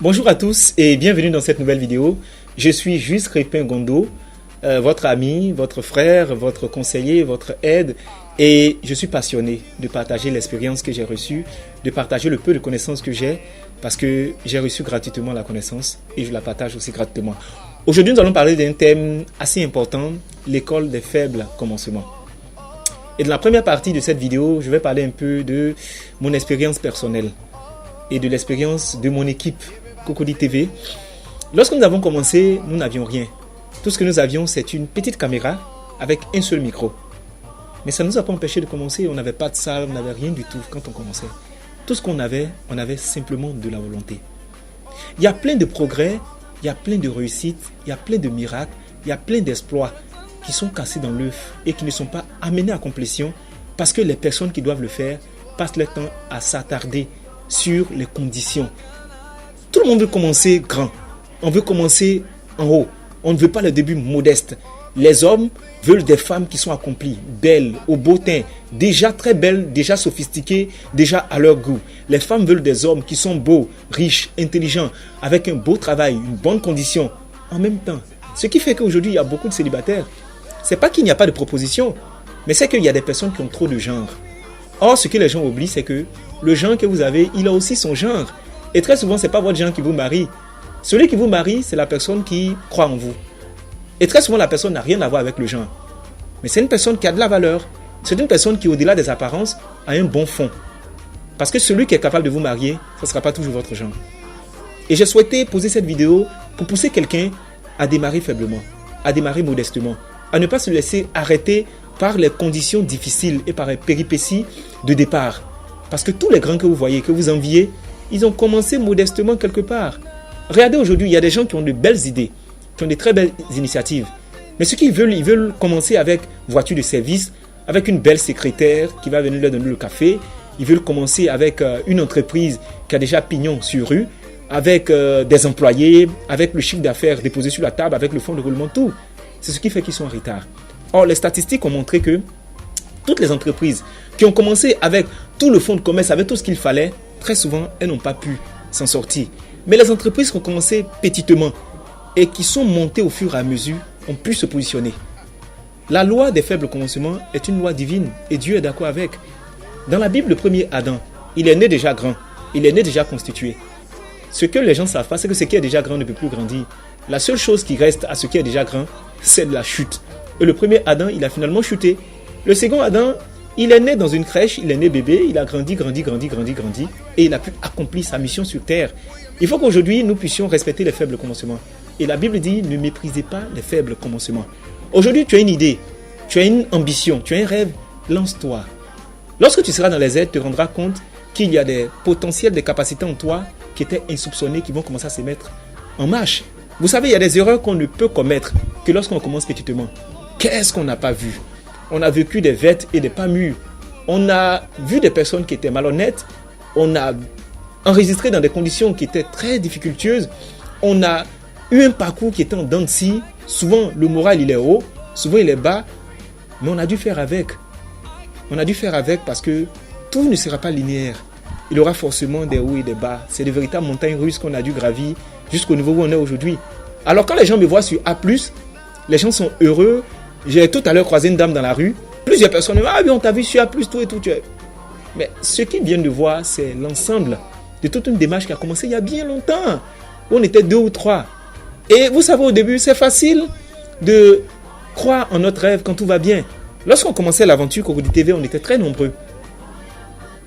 Bonjour à tous et bienvenue dans cette nouvelle vidéo. Je suis Juste Crépin Gondo, votre ami, votre frère, votre conseiller, votre aide, et je suis passionné de partager l'expérience que j'ai reçue, de partager le peu de connaissances que j'ai, parce que j'ai reçu gratuitement la connaissance et je la partage aussi gratuitement. Aujourd'hui, nous allons parler d'un thème assez important, l'école des faibles commencements. Et dans la première partie de cette vidéo, je vais parler un peu de mon expérience personnelle et de l'expérience de mon équipe Cocody TV. Lorsque nous avons commencé, nous n'avions rien. Tout ce que nous avions, c'est une petite caméra avec un seul micro. Mais ça ne nous a pas empêché de commencer. On n'avait pas de salle, on n'avait rien du tout quand on commençait. Tout ce qu'on avait, on avait simplement de la volonté. Il y a plein de progrès, il y a plein de réussites, il y a plein de miracles, il y a plein d'exploits qui sont cassés dans l'œuf et qui ne sont pas amenés à complétion parce que les personnes qui doivent le faire passent leur temps à s'attarder sur les conditions. Tout le monde veut commencer grand. On veut commencer en haut. On ne veut pas le début modeste. Les hommes veulent des femmes qui sont accomplies, belles, au beau teint, déjà très belles, déjà sophistiquées, déjà à leur goût. Les femmes veulent des hommes qui sont beaux, riches, intelligents, avec un beau travail, une bonne condition. En même temps, ce qui fait qu'aujourd'hui, il y a beaucoup de célibataires. C'est pas qu'il n'y a pas de proposition, mais c'est qu'il y a des personnes qui ont trop de genre. Or, ce que les gens oublient, c'est que le genre que vous avez, il a aussi son genre. Et très souvent, ce n'est pas votre genre qui vous marie. Celui qui vous marie, c'est la personne qui croit en vous. Et très souvent, la personne n'a rien à voir avec le genre. Mais c'est une personne qui a de la valeur. C'est une personne qui, au-delà des apparences, a un bon fond. Parce que celui qui est capable de vous marier, ce ne sera pas toujours votre genre. Et j'ai souhaité poser cette vidéo pour pousser quelqu'un à démarrer faiblement, à démarrer modestement, à ne pas se laisser arrêter par les conditions difficiles et par les péripéties de départ. Parce que tous les grands que vous voyez, que vous enviez, ils ont commencé modestement quelque part. Regardez aujourd'hui, il y a des gens qui ont de belles idées, qui ont de très belles initiatives. Mais ce qu'ils veulent, ils veulent commencer avec voiture de service, avec une belle secrétaire qui va venir leur donner le café. Ils veulent commencer avec une entreprise qui a déjà pignon sur rue, avec des employés, avec le chiffre d'affaires déposé sur la table, avec le fonds de roulement, tout. C'est ce qui fait qu'ils sont en retard. Or, les statistiques ont montré que toutes les entreprises qui ont commencé avec tout le fonds de commerce, avec tout ce qu'il fallait, très souvent, elles n'ont pas pu s'en sortir. Mais les entreprises qui ont commencé petitement et qui sont montées au fur et à mesure ont pu se positionner. La loi des faibles commencements est une loi divine et Dieu est d'accord avec. Dans la Bible, le premier Adam, il est né déjà grand, il est né déjà constitué. Ce que les gens ne savent pas, c'est que ce qui est déjà grand ne peut plus grandir. La seule chose qui reste à ce qui est déjà grand, c'est la chute. Et le premier Adam, il a finalement chuté. Le second Adam, il est né dans une crèche, il est né bébé, il a grandi, et il a pu accomplir sa mission sur terre. Il faut qu'aujourd'hui, nous puissions respecter les faibles commencements. Et la Bible dit, ne méprisez pas les faibles commencements. Aujourd'hui, tu as une idée, tu as une ambition, tu as un rêve, lance-toi. Lorsque tu seras dans les aides, tu te rendras compte qu'il y a des potentiels, des capacités en toi qui étaient insoupçonnées, qui vont commencer à se mettre en marche. Vous savez, il y a des erreurs qu'on ne peut commettre que lorsqu'on commence petitement. Qu'est-ce qu'on n'a pas vu? On a vécu des vêtes et des pas mûrs. On a vu des personnes qui étaient malhonnêtes. On a enregistré dans des conditions qui étaient très difficultueuses. On a eu un parcours qui était en dents de scie. Souvent, le moral, il est haut. Souvent, il est bas. Mais on a dû faire avec. On a dû faire avec parce que tout ne sera pas linéaire. Il y aura forcément des hauts et des bas. C'est de véritables montagnes russes qu'on a dû gravir jusqu'au niveau où on est aujourd'hui. Alors, quand les gens me voient sur A+, les gens sont heureux. J'ai tout à l'heure croisé une dame dans la rue. Plusieurs personnes me disent, ah oui, on t'a vu sur A+, tout et tout. Mais ce qu'ils viennent de voir, c'est l'ensemble de toute une démarche qui a commencé il y a bien longtemps. On était 2 ou 3. Et vous savez, au début, c'est facile de croire en notre rêve quand tout va bien. Lorsqu'on commençait l'aventure Cocody TV, on était très nombreux.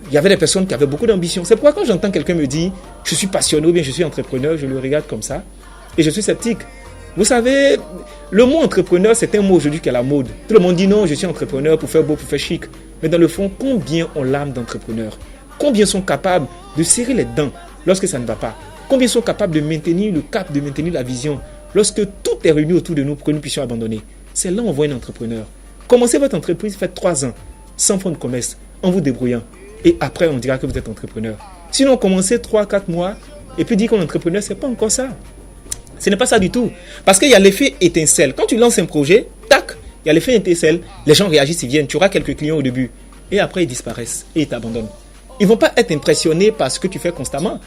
Il y avait des personnes qui avaient beaucoup d'ambition. C'est pourquoi quand j'entends quelqu'un me dire, je suis passionné ou bien je suis entrepreneur, je le regarde comme ça. Et je suis sceptique. Vous savez, le mot entrepreneur, c'est un mot aujourd'hui qui est à la mode. Tout le monde dit non, je suis entrepreneur pour faire beau, pour faire chic. Mais dans le fond, combien ont l'âme d'entrepreneur? Combien sont capables de serrer les dents lorsque ça ne va pas? Combien sont capables de maintenir le cap, de maintenir la vision lorsque tout est réuni autour de nous pour que nous puissions abandonner? C'est là où on voit un entrepreneur. Commencez votre entreprise, faites 3 ans, sans fonds de commerce, en vous débrouillant. Et après, on dira que vous êtes entrepreneur. Sinon, commencez 3-4 mois et puis dire qu'on est entrepreneur, ce n'est pas encore ça. Ce n'est pas ça du tout. Parce qu'il y a l'effet étincelle. Quand tu lances un projet, tac, il y a l'effet étincelle. Les gens réagissent, ils viennent. Tu auras quelques clients au début. Et après, ils disparaissent et ils t'abandonnent. Ils ne vont pas être impressionnés par ce que tu fais constamment.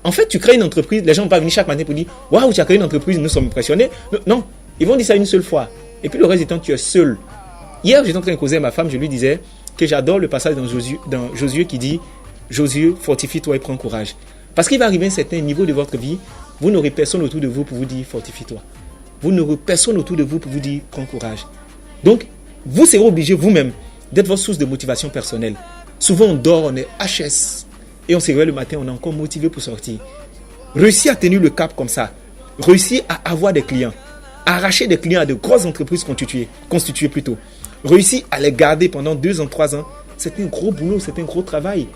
En fait, tu crées une entreprise, les gens vont pas venir chaque matin pour dire « Waouh, tu as créé une entreprise, nous sommes impressionnés. » Non, ils vont dire ça une seule fois. Et puis le reste du temps, tu es seul. Hier, j'étais en train de causer à ma femme, je lui disais que j'adore le passage dans Josué qui dit « Josué, fortifie-toi et prends courage. » Parce qu'il va arriver à un certain niveau de votre vie, vous n'aurez personne autour de vous pour vous dire « Fortifie-toi. » Vous n'aurez personne autour de vous pour vous dire « Prends courage. » Donc, vous serez obligé vous-même d'être votre source de motivation personnelle. Souvent, on dort, on est HS. Et on se réveille le matin, on est encore motivé pour sortir. Réussir à tenir le cap comme ça. Réussir à avoir des clients. À arracher des clients à de grosses entreprises constituées plutôt. Réussir à les garder pendant 2 ans, 3 ans. C'est un gros boulot, c'est un gros travail.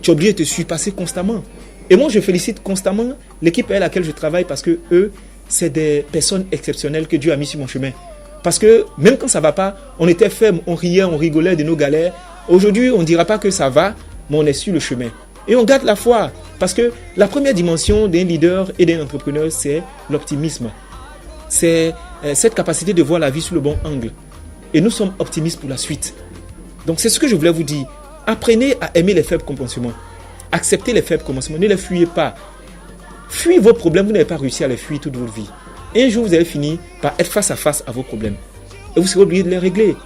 Tu es obligé de te surpasser constamment. Et moi, je félicite constamment l'équipe à laquelle je travaille parce que eux, c'est des personnes exceptionnelles que Dieu a mis sur mon chemin. Parce que même quand ça ne va pas, on était ferme, on riait, on rigolait de nos galères. Aujourd'hui, on ne dira pas que ça va, mais on est sur le chemin. Et on garde la foi. Parce que la première dimension d'un leader et d'un entrepreneur, c'est l'optimisme. C'est cette capacité de voir la vie sous le bon angle. Et nous sommes optimistes pour la suite. Donc c'est ce que je voulais vous dire. Apprenez à aimer les faibles commencements. Acceptez les faibles commencements. Ne les fuyez pas. Fuyez vos problèmes. Vous n'avez pas réussi à les fuir toute votre vie. Et un jour, vous allez finir par être face à face à vos problèmes. Et vous serez obligé de les régler.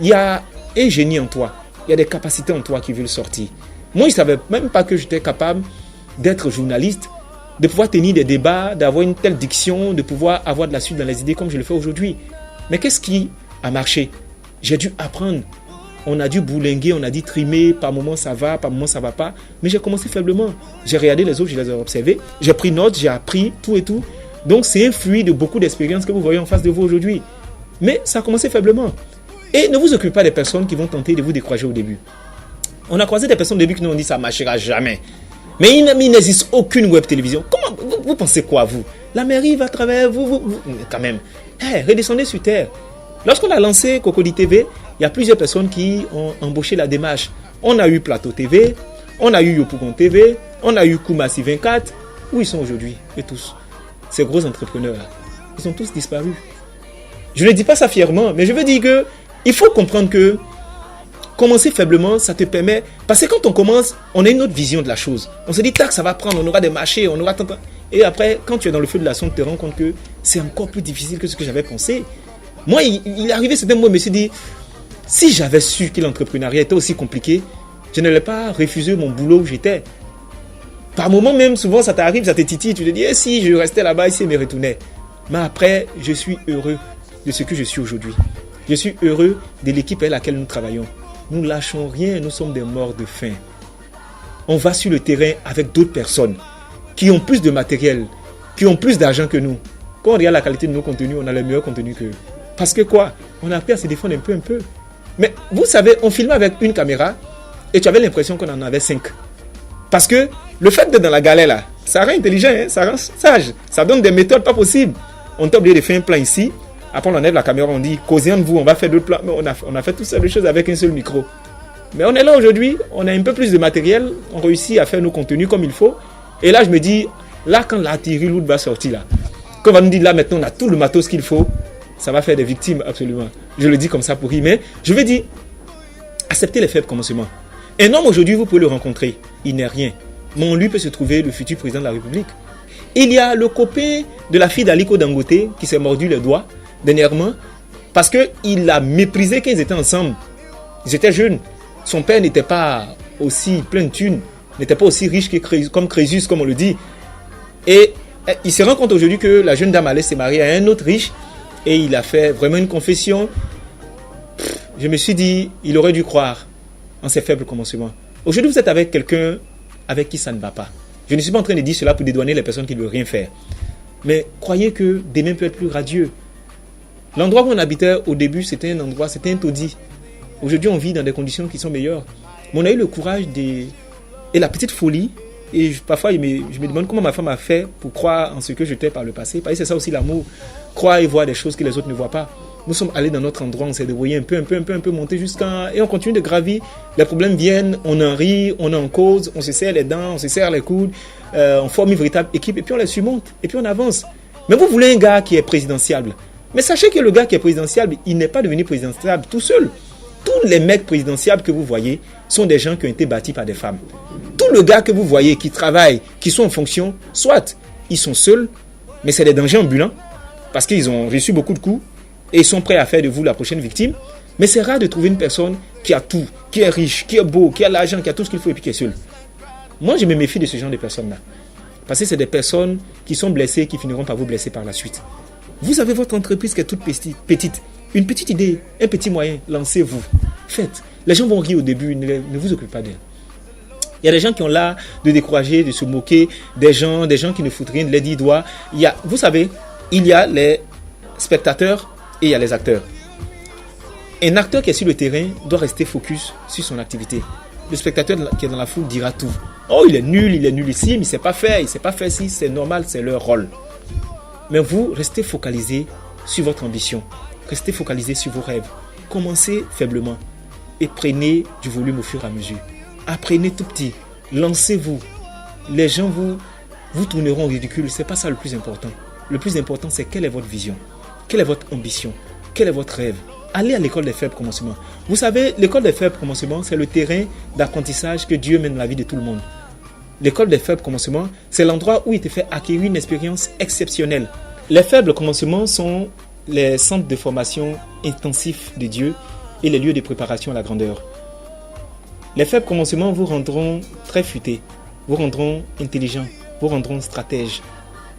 Il y a un génie en toi. Il y a des capacités en toi qui veulent sortir. Moi, je ne savais même pas que j'étais capable d'être journaliste, de pouvoir tenir des débats, d'avoir une telle diction, de pouvoir avoir de la suite dans les idées comme je le fais aujourd'hui. Mais qu'est-ce qui a marché? J'ai dû apprendre. On a dû bourlinguer, on a dû trimer. Par moments, ça va, par moments, ça ne va pas. Mais j'ai commencé faiblement. J'ai regardé les autres, je les ai observés. J'ai pris note, j'ai appris tout et tout. Donc, c'est un fruit de beaucoup d'expériences que vous voyez en face de vous aujourd'hui. Mais ça a commencé faiblement. Et ne vous occupez pas des personnes qui vont tenter de vous décourager au début. On a croisé des personnes au début qui nous ont dit ça ne marchera jamais. Mais il n'existe aucune web télévision. Comment vous pensez quoi, vous? La mairie va à travers vous quand même. Redescendez sur terre. Lorsqu'on a lancé Cocody TV, il y a plusieurs personnes qui ont embauché la démarche. On a eu Plateau TV, on a eu Yopougon TV, on a eu Koumassi 24. Où ils sont aujourd'hui, et tous? Ces gros entrepreneurs-là, ils ont tous disparu. Je ne dis pas ça fièrement, mais je veux dire que il faut comprendre que commencer faiblement, ça te permet... Parce que quand on commence, on a une autre vision de la chose. On se dit, tac, ça va prendre, on aura des marchés, on aura tant... Et après, quand tu es dans le feu de la sonde, tu te rends compte que c'est encore plus difficile que ce que j'avais pensé. Moi, il est arrivé certains mots, je me suis dit, si j'avais su que l'entrepreneuriat était aussi compliqué, je n'allais pas refuser mon boulot où j'étais. Par moments même, souvent, ça t'arrive, ça te titille, tu te dis, si je restais là-bas, ici, je me retournais. Mais après, je suis heureux de ce que je suis aujourd'hui. Je suis heureux de l'équipe avec laquelle nous travaillons. Nous ne lâchons rien, nous sommes des morts de faim. On va sur le terrain avec d'autres personnes qui ont plus de matériel, qui ont plus d'argent que nous. Quand on regarde la qualité de nos contenus, on a le meilleur contenu qu'eux. Parce que quoi? On a appris à se défendre un peu. Mais vous savez, on filmait avec une caméra et tu avais l'impression qu'on en avait 5. Parce que le fait d'être dans la galère là, ça rend intelligent, hein? Ça rend sage. Ça donne des méthodes pas possibles. On t'a oublié de faire un plan ici. Après, on enlève la caméra, on dit, causez entre vous, on va faire d'autres plans. Mais on a fait toutes ces choses avec un seul micro. Mais on est là aujourd'hui, on a un peu plus de matériel, on réussit à faire nos contenus comme il faut. Et là, je me dis, là, quand l'artillerie lourde va sortir, là, quand on va nous dire, là, maintenant, on a tout le matos qu'il faut, ça va faire des victimes, absolument. Je le dis comme ça pour rire, mais je veux dire, acceptez les faibles commencements. Un homme, aujourd'hui, vous pouvez le rencontrer, il n'est rien. Mais en lui peut se trouver le futur président de la République. Il y a le copain de la fille d'Aliko Dangote qui s'est mordu les doigts dernièrement parce qu'il a méprisé qu'ils étaient ensemble. Ils étaient jeunes. Son père n'était pas aussi plein de thunes, n'était pas aussi riche comme Crésus, comme on le dit. Et il se rend compte aujourd'hui que la jeune dame allait se marier à un autre riche et il a fait vraiment une confession. Je me suis dit, il aurait dû croire en ses faibles commencements. Aujourd'hui, vous êtes avec quelqu'un avec qui ça ne va pas. Je ne suis pas en train de dire cela pour dédouaner les personnes qui ne veulent rien faire. Mais croyez que demain peut être plus radieux. L'endroit où on habitait au début, c'était un taudis. Aujourd'hui, on vit dans des conditions qui sont meilleures. Mais on a eu le courage et la petite folie. Et parfois, je me demande comment ma femme a fait pour croire en ce que j'étais par le passé. Parce que c'est ça aussi l'amour. Croire et voir des choses que les autres ne voient pas. Nous sommes allés dans notre endroit, on s'est débrouillé un peu monter jusqu'à... Et on continue de gravir. Les problèmes viennent, on en rit, on en cause, on se serre les dents, on se serre les coudes. On forme une véritable équipe et puis on les surmonte. Et puis on avance. Mais vous voulez un gars qui est présidentiable. Mais sachez que le gars qui est présidentiable, il n'est pas devenu présidentiable tout seul. Tous les mecs présidentiables que vous voyez sont des gens qui ont été bâtis par des femmes. Tous les gars que vous voyez qui travaillent, qui sont en fonction, soit ils sont seuls, mais c'est des dangers ambulants, parce qu'ils ont reçu beaucoup de coups, et ils sont prêts à faire de vous la prochaine victime. Mais c'est rare de trouver une personne qui a tout, qui est riche, qui est beau, qui a l'argent, qui a tout ce qu'il faut et puis qui est seul. Moi, je me méfie de ce genre de personnes-là. Parce que c'est des personnes qui sont blessées, qui finiront par vous blesser par la suite. Vous avez votre entreprise qui est toute petite. Une petite idée, un petit moyen, lancez-vous. Faites. Les gens vont rire au début, ne vous occupez pas d'eux. Il y a des gens qui ont l'art de décourager, de se moquer des gens qui ne foutent rien, de les dire doigts. Vous savez, il y a les spectateurs et il y a les acteurs. Un acteur qui est sur le terrain doit rester focus sur son activité. Le spectateur qui est dans la foule dira tout. Oh, il est nul ici, mais il ne sait pas faire ci, c'est normal, c'est leur rôle. Mais vous, restez focalisé sur votre ambition. Restez focalisé sur vos rêves. Commencez faiblement et prenez du volume au fur et à mesure. Apprenez tout petit. Lancez-vous. Les gens vous tourneront au ridicule. Ce n'est pas ça le plus important. Le plus important, c'est quelle est votre vision. Quelle est votre ambition. Quel est votre rêve. Allez à l'école des faibles commencements. Vous savez, l'école des faibles commencements, c'est le terrain d'apprentissage que Dieu mène dans la vie de tout le monde. L'école des faibles commencements, c'est l'endroit où il te fait acquérir une expérience exceptionnelle. Les faibles commencements sont les centres de formation intensifs de Dieu et les lieux de préparation à la grandeur. Les faibles commencements vous rendront très futés, vous rendront intelligents, vous rendront stratèges.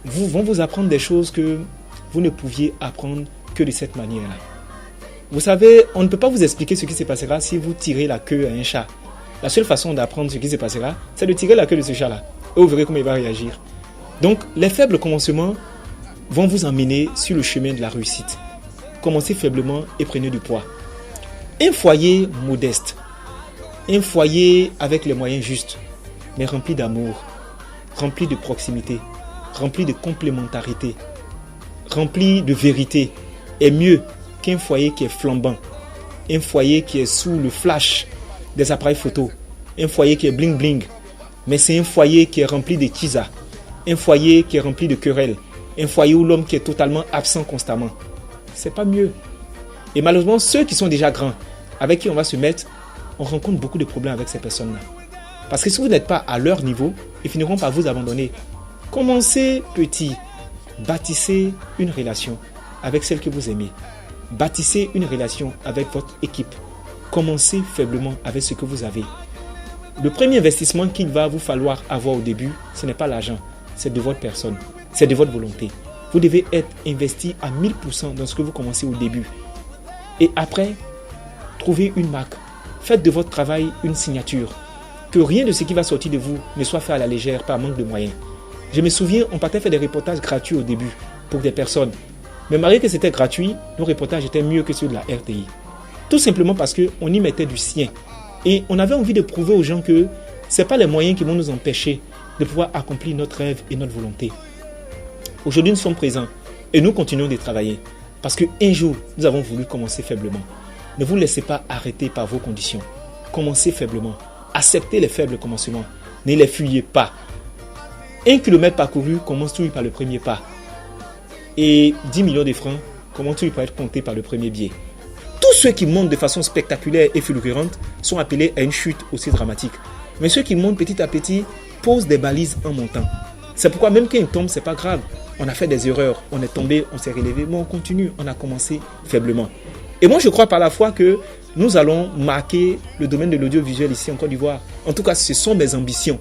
Vont vous apprendre des choses que vous ne pouviez apprendre que de cette manière-là. Vous savez, on ne peut pas vous expliquer ce qui se passera si vous tirez la queue à un chat. La seule façon d'apprendre ce qui se passera, c'est de tirer la queue de ce chat-là. Et vous verrez comment il va réagir. Donc, les faibles commencements vont vous emmener sur le chemin de la réussite. Commencez faiblement et prenez du poids. Un foyer modeste, un foyer avec les moyens justes, mais rempli d'amour, rempli de proximité, rempli de complémentarité, rempli de vérité, est mieux qu'un foyer qui est flambant, un foyer qui est sous le flash des appareils photo, un foyer qui est bling bling, mais c'est un foyer qui est rempli de tisa, un foyer qui est rempli de querelles, un foyer où l'homme qui est totalement absent constamment. C'est pas mieux. Et malheureusement, ceux qui sont déjà grands, avec qui on va se mettre, on rencontre beaucoup de problèmes avec ces personnes-là. Parce que si vous n'êtes pas à leur niveau, ils finiront par vous abandonner. Commencez petit. Bâtissez une relation avec celle que vous aimez. Bâtissez une relation avec votre équipe. Commencez faiblement avec ce que vous avez. Le premier investissement qu'il va vous falloir avoir au début, ce n'est pas l'argent, c'est de votre personne, c'est de votre volonté. Vous devez être investi à 1000% dans ce que vous commencez au début. Et après, trouvez une marque. Faites de votre travail une signature. Que rien de ce qui va sortir de vous ne soit fait à la légère par manque de moyens. Je me souviens, on partait faire des reportages gratuits au début pour des personnes. Mais malgré que c'était gratuit, nos reportages étaient mieux que ceux de la RTI. Tout simplement parce qu'on y mettait du sien. Et on avait envie de prouver aux gens que ce n'est pas les moyens qui vont nous empêcher de pouvoir accomplir notre rêve et notre volonté. Aujourd'hui, nous sommes présents et nous continuons de travailler. Parce qu'un jour, nous avons voulu commencer faiblement. Ne vous laissez pas arrêter par vos conditions. Commencez faiblement. Acceptez les faibles commencements. Ne les fuyez pas. 1 kilomètre parcouru commence toujours par le premier pas. Et 10 millions de francs commencent toujours par être comptés par le premier billet. Tous ceux qui montent de façon spectaculaire et fulgurante sont appelés à une chute aussi dramatique. Mais ceux qui montent petit à petit posent des balises en montant. C'est pourquoi même quand ils tombent, ce n'est pas grave. On a fait des erreurs, on est tombé, on s'est relevé, mais on continue, on a commencé faiblement. Et moi, je crois par la foi que nous allons marquer le domaine de l'audiovisuel ici en Côte d'Ivoire. En tout cas, ce sont mes ambitions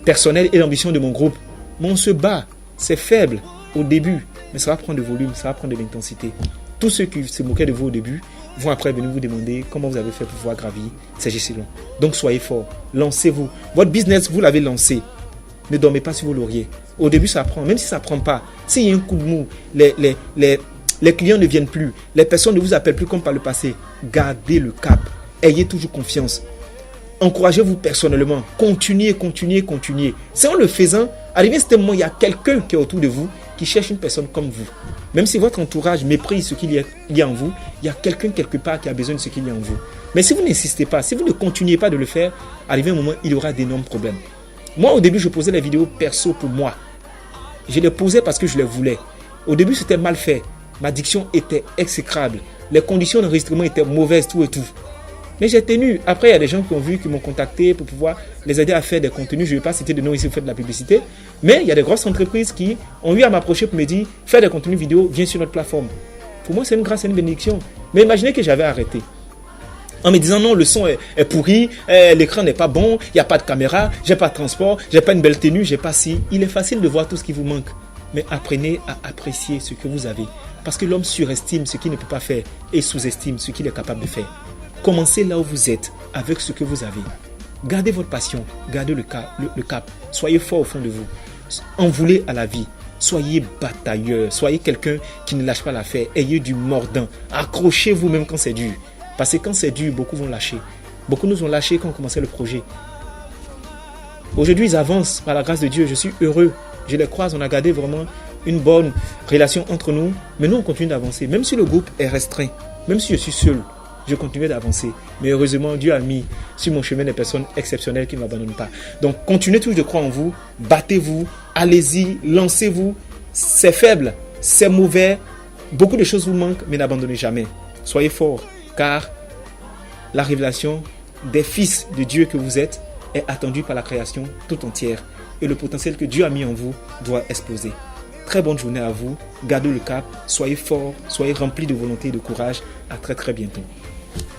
personnelles et l'ambition de mon groupe. Mais on se bat, c'est faible au début, mais ça va prendre de volume, ça va prendre de l'intensité. Tous ceux qui se moquaient de vous au début vont après venir vous demander comment vous avez fait pour pouvoir gravir ces échelons. Donc soyez forts, lancez-vous. Votre business, vous l'avez lancé. Ne dormez pas sur vos lauriers. Au début, ça prend. Même si ça ne prend pas, s'il y a un coup de mou, les clients ne viennent plus, les personnes ne vous appellent plus comme par le passé, gardez le cap. Ayez toujours confiance. Encouragez-vous personnellement. Continuez. C'est en le faisant, arrivé à ce moment, il y a quelqu'un qui est autour de vous qui cherche une personne comme vous. Même si votre entourage méprise ce qu'il y a en vous, il y a quelqu'un quelque part qui a besoin de ce qu'il y a en vous. Mais si vous n'insistez pas, si vous ne continuez pas de le faire, arrivé un moment, il y aura d'énormes problèmes. Moi, au début, je posais les vidéos perso pour moi. Je les posais parce que je les voulais. Au début, c'était mal fait. Ma diction était exécrable. Les conditions d'enregistrement étaient mauvaises, tout et tout. Mais j'ai tenu. Après, il y a des gens qui ont vu, qui m'ont contacté pour pouvoir les aider à faire des contenus. Je ne vais pas citer de nom ici, vous faites de la publicité. Mais il y a des grosses entreprises qui ont eu à m'approcher pour me dire, fais des contenus vidéo, viens sur notre plateforme. Pour moi, c'est une grâce et une bénédiction. Mais imaginez que j'avais arrêté. En me disant, non, le son est pourri, l'écran n'est pas bon, il n'y a pas de caméra, j'ai pas de transport, j'ai pas une belle tenue, j'ai pas si. Il est facile de voir tout ce qui vous manque. Mais apprenez à apprécier ce que vous avez. Parce que l'homme surestime ce qu'il ne peut pas faire et sous-estime ce qu'il est capable de faire. Commencez là où vous êtes, avec ce que vous avez. Gardez votre passion, gardez le cap. Soyez fort au fond de vous. En voulez à la vie. Soyez batailleur, soyez quelqu'un qui ne lâche pas l'affaire. Ayez du mordant. Accrochez-vous même quand c'est dur. Parce que quand c'est dur, beaucoup vont lâcher. Beaucoup nous ont lâché quand on commençait le projet. Aujourd'hui, ils avancent par la grâce de Dieu. Je suis heureux. Je les croise. On a gardé vraiment une bonne relation entre nous. Mais nous, on continue d'avancer. Même si le groupe est restreint, même si je suis seul, je continue d'avancer. Mais heureusement, Dieu a mis sur mon chemin des personnes exceptionnelles qui ne m'abandonnent pas. Donc, continuez toujours de croire en vous. Battez-vous. Allez-y. Lancez-vous. C'est faible. C'est mauvais. Beaucoup de choses vous manquent, mais n'abandonnez jamais. Soyez forts. Car la révélation des fils de Dieu que vous êtes est attendue par la création tout entière. Et le potentiel que Dieu a mis en vous doit exploser. Très bonne journée à vous. Gardez le cap. Soyez forts. Soyez remplis de volonté et de courage. À très très bientôt.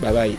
Bye bye.